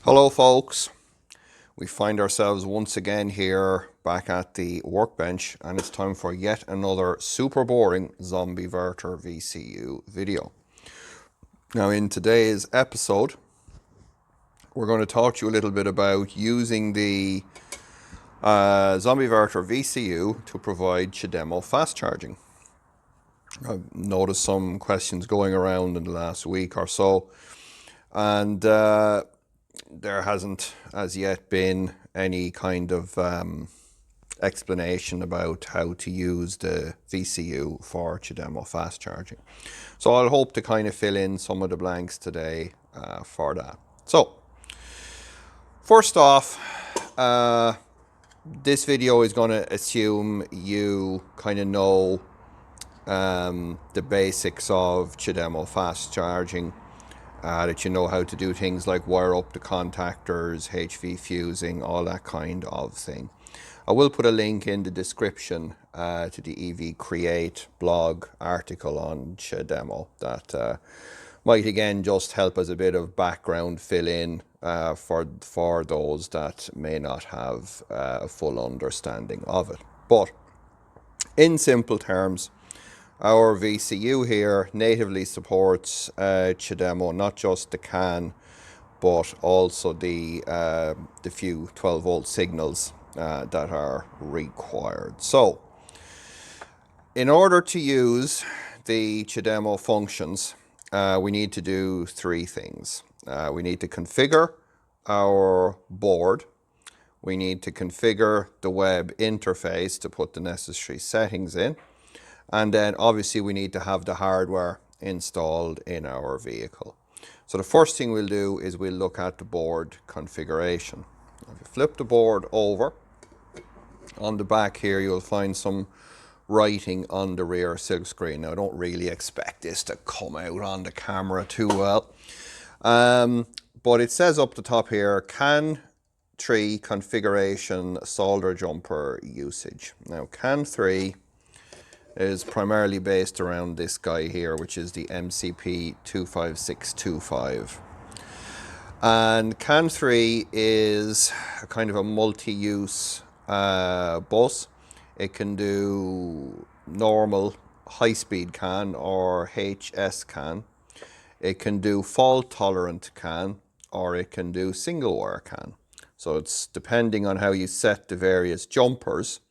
Hello folks, we find ourselves once again here back at the workbench and it's time for yet another super boring Zombieverter VCU video. Now in today's episode we're going to talk to you a little bit about using the Zombieverter VCU to provide Chademo fast charging. I've noticed some questions going around in the last week or so, and there hasn't as yet been any kind of explanation about how to use the VCU for Chademo fast charging. So I'll hope to kind of fill in some of the blanks today for that. So first off, this video is going to assume you kind of know the basics of Chademo fast charging. That you know how to do things like wire up the contactors, HV fusing, all that kind of thing. I will put a link in the description to the EV Create blog article on Chademo that might again just help as a bit of background fill in for those that may not have a full understanding of it. But in simple terms, our VCU here natively supports Chademo, not just the CAN, but also the few 12-volt signals that are required. So, in order to use the Chademo functions, we need to do three things. We need to configure our board. We need to configure the web interface to put the necessary settings in. And then obviously we need to have the hardware installed in our vehicle. So the first thing we'll do is we'll look at the board configuration. If you flip the board over, on the back here you'll find some writing on the rear silk screen. Now I don't really expect this to come out on the camera too well. But it says up the top here, CAN 3 configuration solder jumper usage. Now CAN 3 is primarily based around this guy here, which is the MCP 25625. And CAN 3 is a kind of a multi-use bus. It can do normal high-speed CAN or HS CAN. It can do fault-tolerant CAN, or it can do single-wire CAN. So it's depending on how you set the various jumpers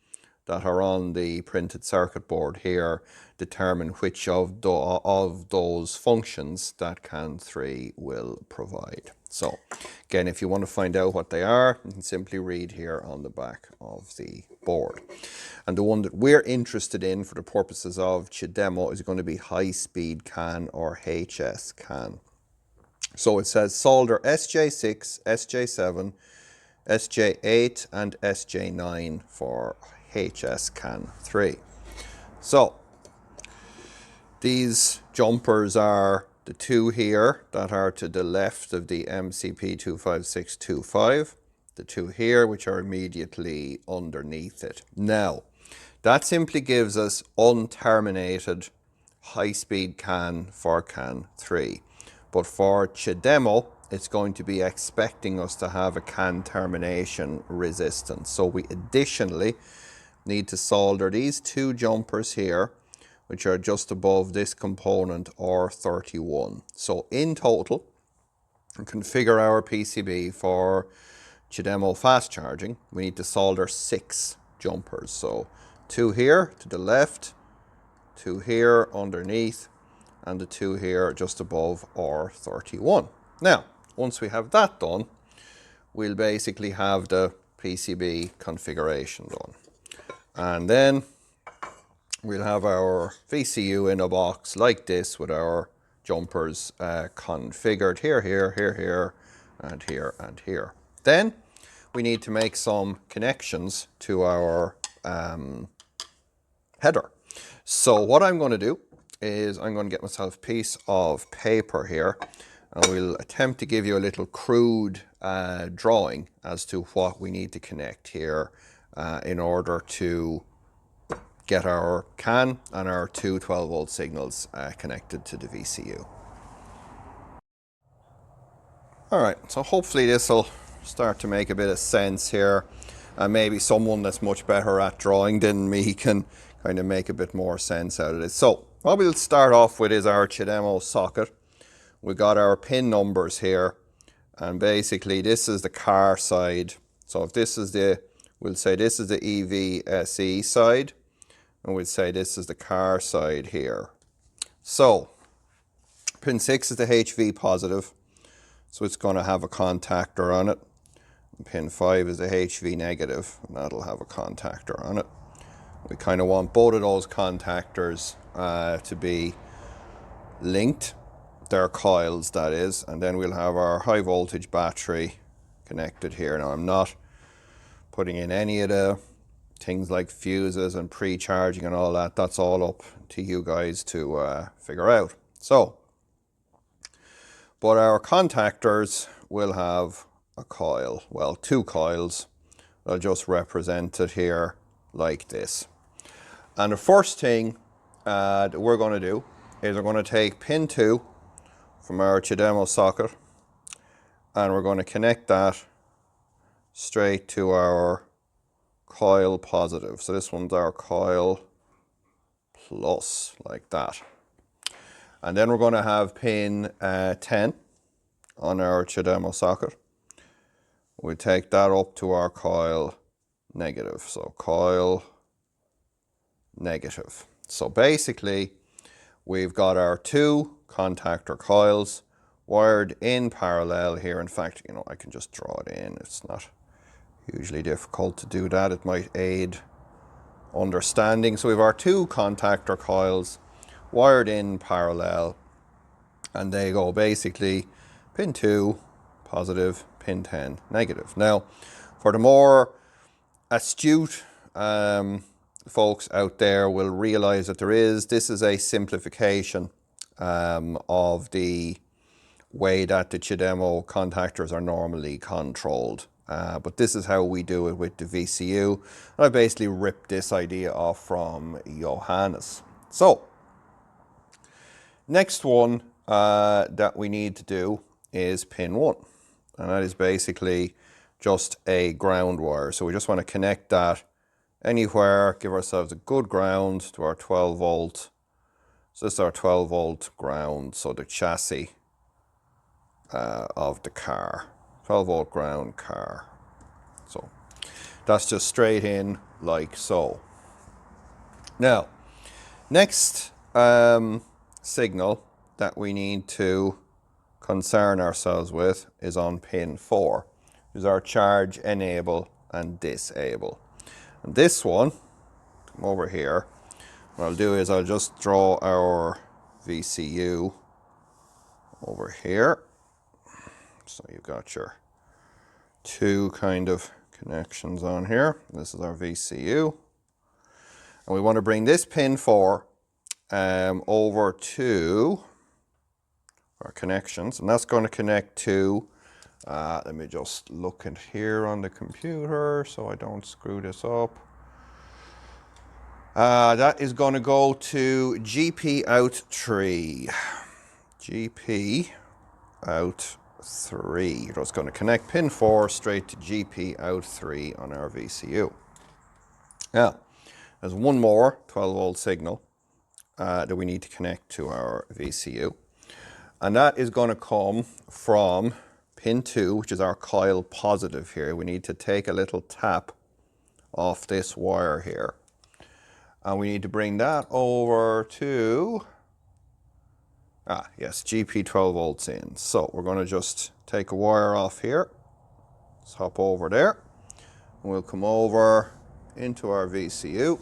that are on the printed circuit board here, determine which of those functions that CAN 3 will provide. So again, if you want to find out what they are, you can simply read here on the back of the board. And the one that we're interested in for the purposes of Chademo is going to be high-speed CAN or HS CAN. So it says solder SJ6, SJ7, SJ8 and SJ9 for HS CAN 3. So these jumpers are the two here that are to the left of the MCP 25625, the two here which are immediately underneath it. Now that simply gives us unterminated high-speed CAN for CAN 3, but for Chademo it's going to be expecting us to have a CAN termination resistance. So we additionally need to solder these two jumpers here, which are just above this component R31. So in total, to configure our PCB for Chademo fast charging, we need to solder 6 jumpers. So 2 here to the left, 2 here underneath, and the 2 here just above R31. Now, once we have that done, we'll basically have the PCB configuration done. And then we'll have our VCU in a box like this with our jumpers configured here, and here, and here. Then we need to make some connections to our header. So what I'm going to do is I'm going to get myself a piece of paper here, and we'll attempt to give you a little crude drawing as to what we need to connect here in order to get our CAN and our two 12-volt signals connected to the VCU. All right, so hopefully this will start to make a bit of sense here. And maybe someone that's much better at drawing than me can kind of make a bit more sense out of this. So what we'll start off with is our Chademo socket. We got our pin numbers here, and basically this is the car side. So if this is the, we'll say this is the EVSE side, and we'll say this is the car side here. So pin 6 is the HV positive, so it's going to have a contactor on it. And pin 5 is the HV negative, and that'll have a contactor on it. We kind of want both of those contactors to be linked. They're coils, that is. And then we'll have our high voltage battery connected here. Now I'm not putting in any of the things like fuses and pre-charging and all that. That's all up to you guys to figure out. So, but our contactors will have a coil, well, two coils. I'll just represent it here like this. And the first thing that we're going to do is we're going to take pin 2 from our Chademo socket, and we're going to connect that straight to our coil positive. So this one's our coil plus, like that. And then we're going to have pin 10 on our Chademo socket. We take that up to our coil negative. So coil negative. So basically we've got our two contactor coils wired in parallel here. In fact, you know, I can just draw it in. It's not hugely difficult to do that. It might aid understanding. So we have our two contactor coils wired in parallel, and they go basically pin 2 positive, pin 10 negative. Now, for the more astute folks out there will realize that this is a simplification of the way that the Chademo contactors are normally controlled. But this is how we do it with the VCU. And I basically ripped this idea off from Johannes. So, next one that we need to do is pin 1. And that is basically just a ground wire. So we just want to connect that anywhere, give ourselves a good ground to our 12 volt. So this is our 12 volt ground, so the chassis of the car. 12 volt ground car. So that's just straight in like so. Now, next signal that we need to concern ourselves with is on pin 4. Is our charge enable and disable. And this one, come over here, what I'll do is I'll just draw our VCU over here. So you've got your two kind of connections on here. This is our VCU. And we want to bring this pin 4 over to our connections. And that's going to connect to, let me just look at here on the computer so I don't screw this up. That is going to go to GP out 3. GP out 3. It's going to connect pin 4 straight to GP out 3 on our VCU. Now, there's one more 12 volt signal that we need to connect to our VCU. And that is going to come from pin 2, which is our coil positive here. We need to take a little tap off this wire here. And we need to bring that over to, yes, GP 12 volts in. So we're going to just take a wire off here. Let's hop over there. And we'll come over into our VCU.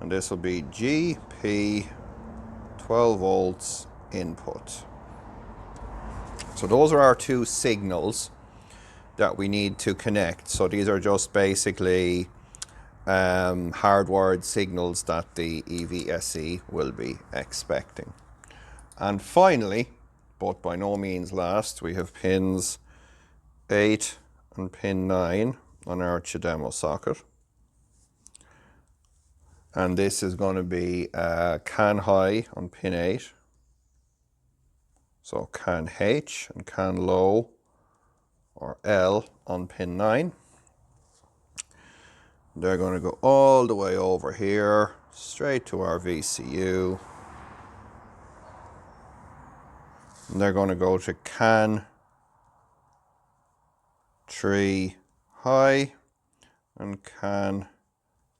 And this will be GP 12 volts input. So those are our two signals that we need to connect. So these are just basically hardwired signals that the EVSE will be expecting. And finally, but by no means last, we have pins 8 and pin 9 on our Chademo socket. And this is going to be CAN high on pin 8. So CAN H and CAN low or L on pin 9. They're going to go all the way over here, straight to our VCU. And they're going to go to CAN 3 high and CAN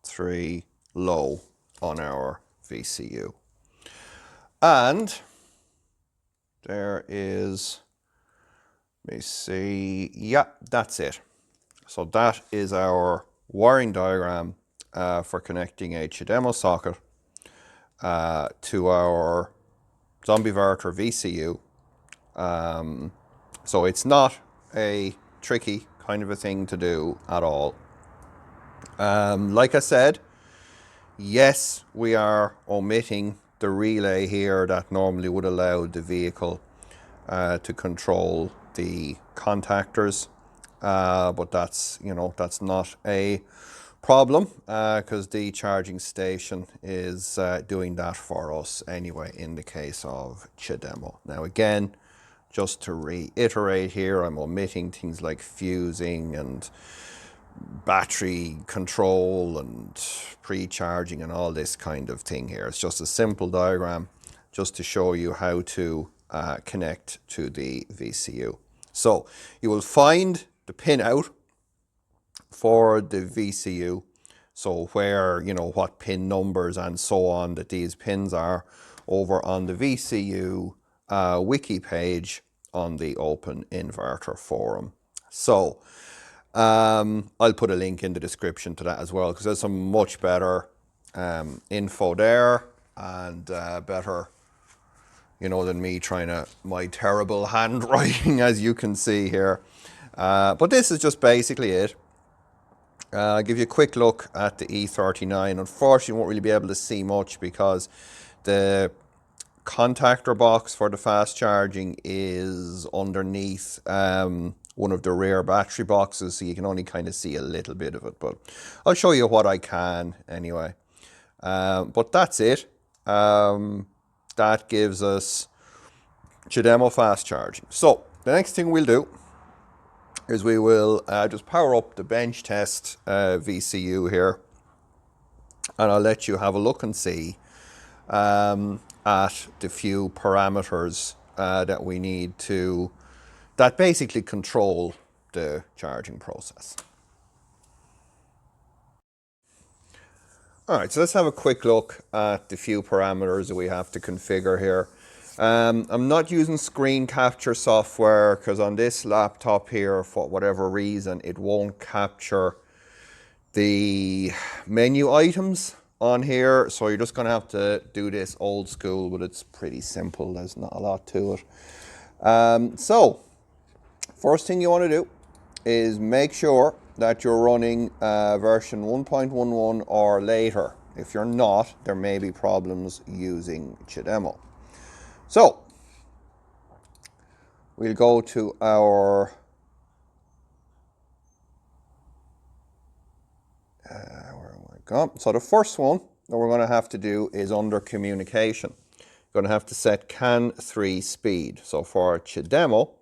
3 low on our VCU. And there is, let me see, yeah, that's it. So that is our wiring diagram for connecting a Chademo socket to our Zombieverter VCU. So it's not a tricky kind of a thing to do at all. Like I said, yes, we are omitting the relay here that normally would allow the vehicle to control the contactors, but that's, you know, that's not a problem because the charging station is doing that for us anyway in the case of Chademo. Now again, just to reiterate here, I'm omitting things like fusing and battery control and pre-charging and all this kind of thing here. It's just a simple diagram just to show you how to connect to the VCU. So you will find the pin out for the VCU, so where, you know, what pin numbers and so on that these pins are over on the VCU wiki page on the Open Inverter forum. So I'll put a link in the description to that as well, because there's some much better info there and better, you know, than me trying to, my terrible handwriting as you can see here. But this is just basically it. I'll give you a quick look at the E39. Unfortunately, you won't really be able to see much because the contactor box for the fast charging is underneath one of the rear battery boxes, so you can only kind of see a little bit of it, but I'll show you what I can anyway. But that's it. That gives us Chademo fast charging. So the next thing we'll do is we will just power up the bench test VCU here, and I'll let you have a look and see at the few parameters that we need to, that basically control the charging process. All right, so let's have a quick look at the few parameters that we have to configure here. I'm not using screen capture software because on this laptop here, for whatever reason, it won't capture the menu items on here. So you're just going to have to do this old school, but it's pretty simple. There's not a lot to it. So first thing you want to do is make sure that you're running version 1.11 or later. If you're not, there may be problems using Chademo. So we'll go to our where am I gone? So the first one that we're going to have to do is under communication. You're going to have to set CAN 3 speed. So for Chademo,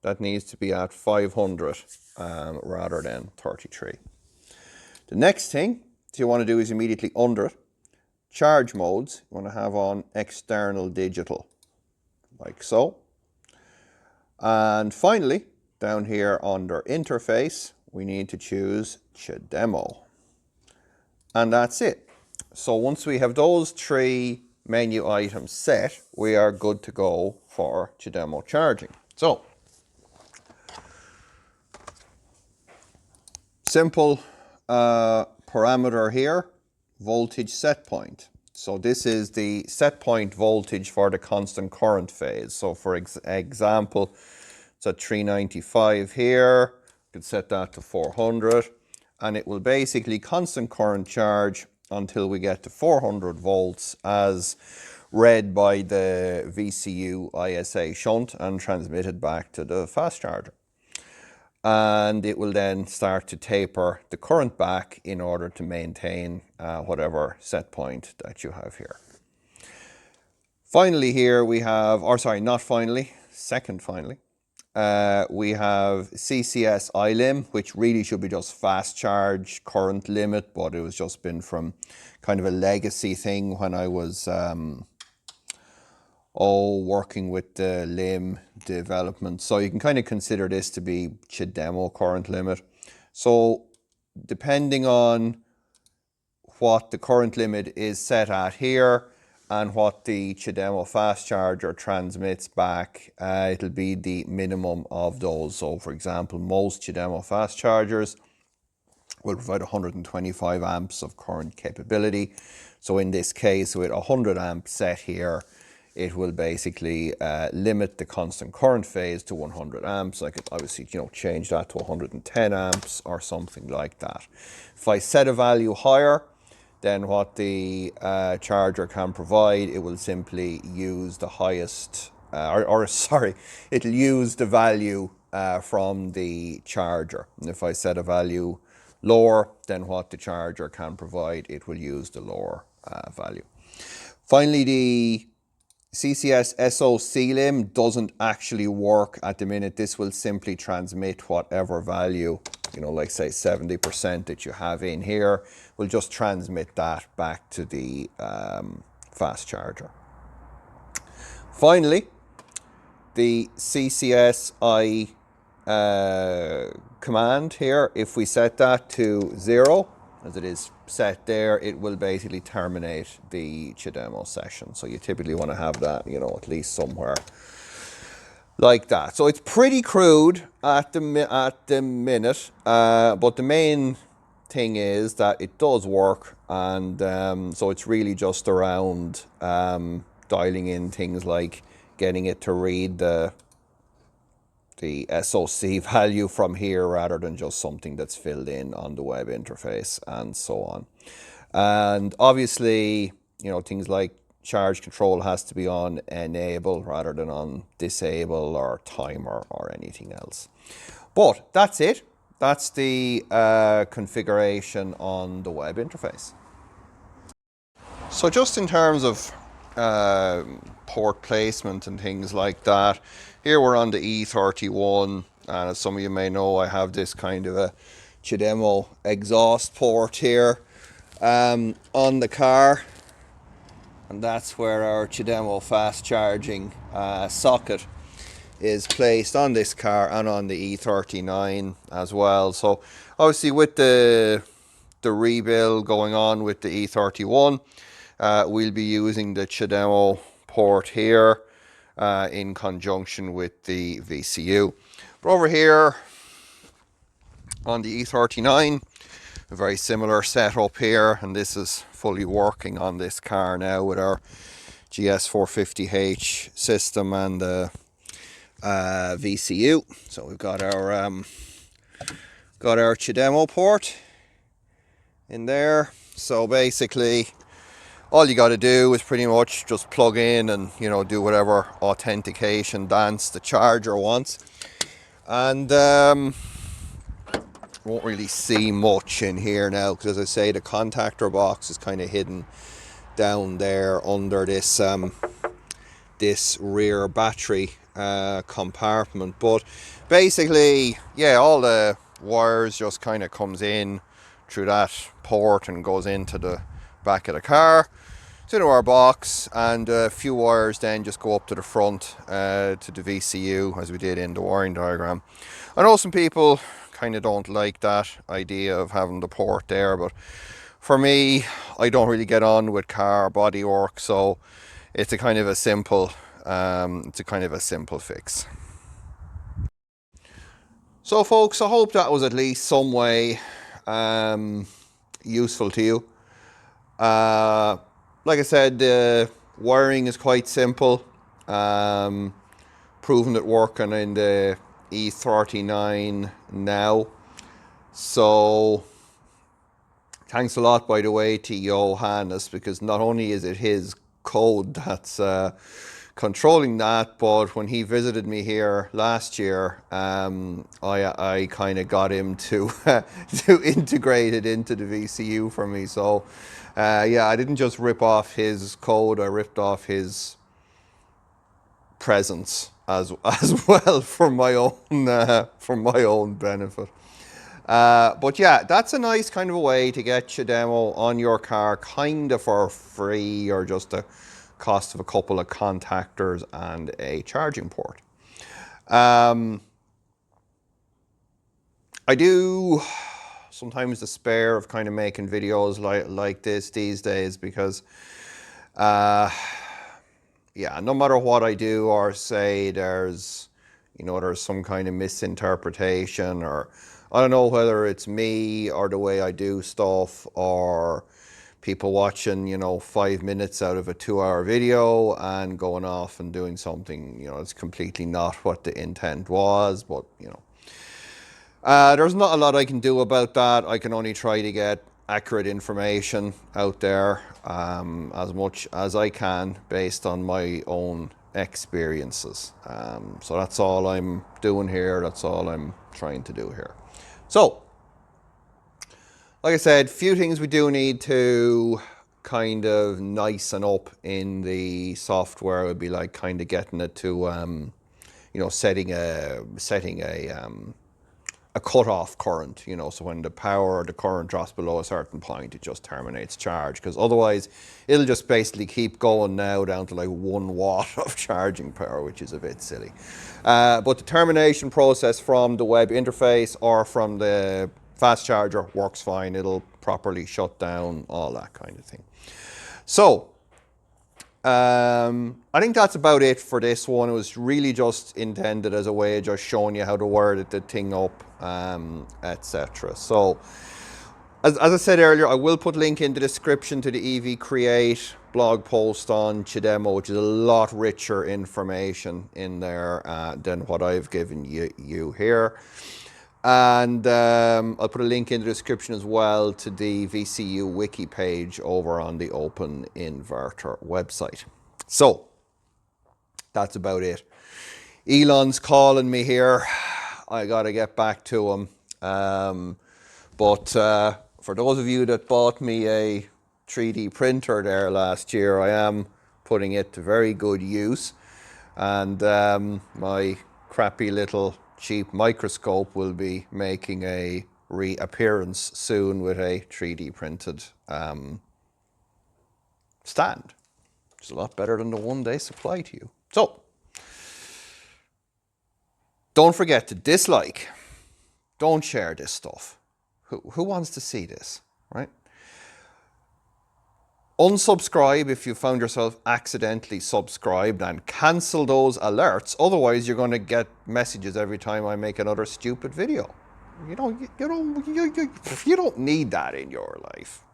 that needs to be at 500 rather than 33. The next thing you want to do is immediately under it, charge modes, you want to have on external digital, like so. And finally, down here under interface, we need to choose Chademo. And that's it. So once we have those three menu items set, we are good to go for Chademo charging. So, simple parameter here, voltage set point. So this is the set point voltage for the constant current phase. So for example, it's at 395 here. You could set that to 400, and it will basically constant current charge until we get to 400 volts as read by the VCU ISA shunt and transmitted back to the fast charger. And it will then start to taper the current back in order to maintain whatever set point that you have here. Finally here we have, or sorry, not finally, second finally, we have CCS iLim, which really should be just fast charge current limit, but it was just been from kind of a legacy thing when I was working with the lim development. So you can kind of consider this to be Chademo current limit. So depending on what the current limit is set at here and what the Chademo fast charger transmits back, it'll be the minimum of those. So for example, most Chademo fast chargers will provide 125 amps of current capability. So in this case, with 100 amps set here, it will basically limit the constant current phase to 100 amps. I could obviously, change that to 110 amps or something like that. If I set a value higher than what the charger can provide, it will simply use the highest, it'll use the value from the charger. And if I set a value lower than what the charger can provide, it will use the lower value. Finally, the CCS SoC lim doesn't actually work at the minute. This will simply transmit whatever value, like say 70% that you have in here, will just transmit that back to the fast charger. Finally, the CCSI command here, if we set that to 0, as it is set there, it will basically terminate the Chademo session. So you typically want to have that, at least somewhere like that. So it's pretty crude at the minute, but the main thing is that it does work, and so it's really just around dialing in things like getting it to read the SoC value from here rather than just something that's filled in on the web interface and so on. And obviously, things like charge control has to be on enable rather than on disable or timer or anything else. But that's it. That's the configuration on the web interface. So just in terms of port placement and things like that, here we're on the E31, and as some of you may know, I have this kind of a Chademo exhaust port here on the car, and that's where our Chademo fast charging socket is placed on this car and on the E39 as well. So obviously with the rebuild going on with the E31, we'll be using the Chademo port here in conjunction with the VCU. But over here on the E39, a very similar setup here, and this is fully working on this car now with our GS450H system and the VCU. So we've got our Chademo port in there. So basically all you got to do is pretty much just plug in and do whatever authentication dance the charger wants, and won't really see much in here now because, as I say, the contactor box is kind of hidden down there under this this rear battery compartment. But basically, yeah, all the wires just kind of comes in through that port and goes into the back of the car, into our box, and a few wires then just go up to the front to the VCU, as we did in the wiring diagram. I know some people kind of don't like that idea of having the port there, but for me, I don't really get on with car body work, so it's a kind of a simple fix. So folks, I hope that was at least some way useful to you. Like I said, the wiring is quite simple. Proven it working in the E39 now. So thanks a lot, by the way, to Johannes, because not only is it his code that's controlling that, but when he visited me here last year, I kind of got him to to integrate it into the VCU for me. So yeah, I didn't just rip off his code, I ripped off his presence as well for my own benefit. But yeah, that's a nice kind of a way to get Chademo on your car kind of for free, or just the cost of a couple of contactors and a charging port. I do sometimes despair of kind of making videos like this these days, because yeah, no matter what I do or say, there's some kind of misinterpretation, or I don't know whether it's me or the way I do stuff, or people watching 5 minutes out of a 2-hour video and going off and doing something it's completely not what the intent was. But there's not a lot I can do about that. I can only try to get accurate information out there as much as I can based on my own experiences. So that's all I'm doing here. That's all I'm trying to do here. So, like I said, few things we do need to kind of nicen up in the software. It would be like kind of getting it to, setting a cut-off current, so when the power or the current drops below a certain point, it just terminates charge, because otherwise it'll just basically keep going now down to like 1 watt of charging power, which is a bit silly. But the termination process from the web interface or from the fast charger works fine. It'll properly shut down, all that kind of thing. So I think that's about it for this one. It was really just intended as a way of just showing you how to word the thing up, etc. So, as I said earlier, I will put a link in the description to the EV Create blog post on Chademo, which is a lot richer information in there than what I've given you here. And I'll put a link in the description as well to the VCU wiki page over on the Open Inverter website. So, that's about it. Elon's calling me here. I got to get back to him. But for those of you that bought me a 3D printer there last year, I am putting it to very good use. And my crappy little cheap microscope will be making a reappearance soon with a 3D printed stand. It's a lot better than the one they supply to you. So, don't forget to dislike. Don't share this stuff. Who wants to see this, right? Unsubscribe if you found yourself accidentally subscribed, and cancel those alerts. Otherwise, you're going to get messages every time I make another stupid video. You don't need that in your life.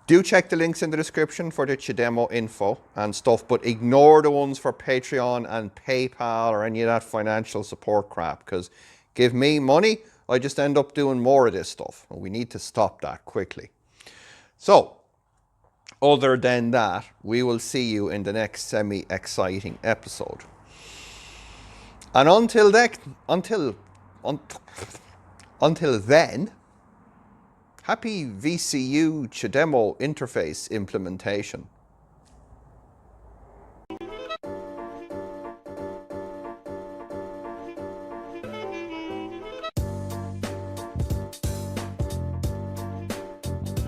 Do check the links in the description for the Chademo info and stuff, but ignore the ones for Patreon and PayPal or any of that financial support crap, because give me money, I just end up doing more of this stuff. We need to stop that quickly. So, other than that, we will see you in the next semi-exciting episode. And until then, happy VCU Chademo interface implementation.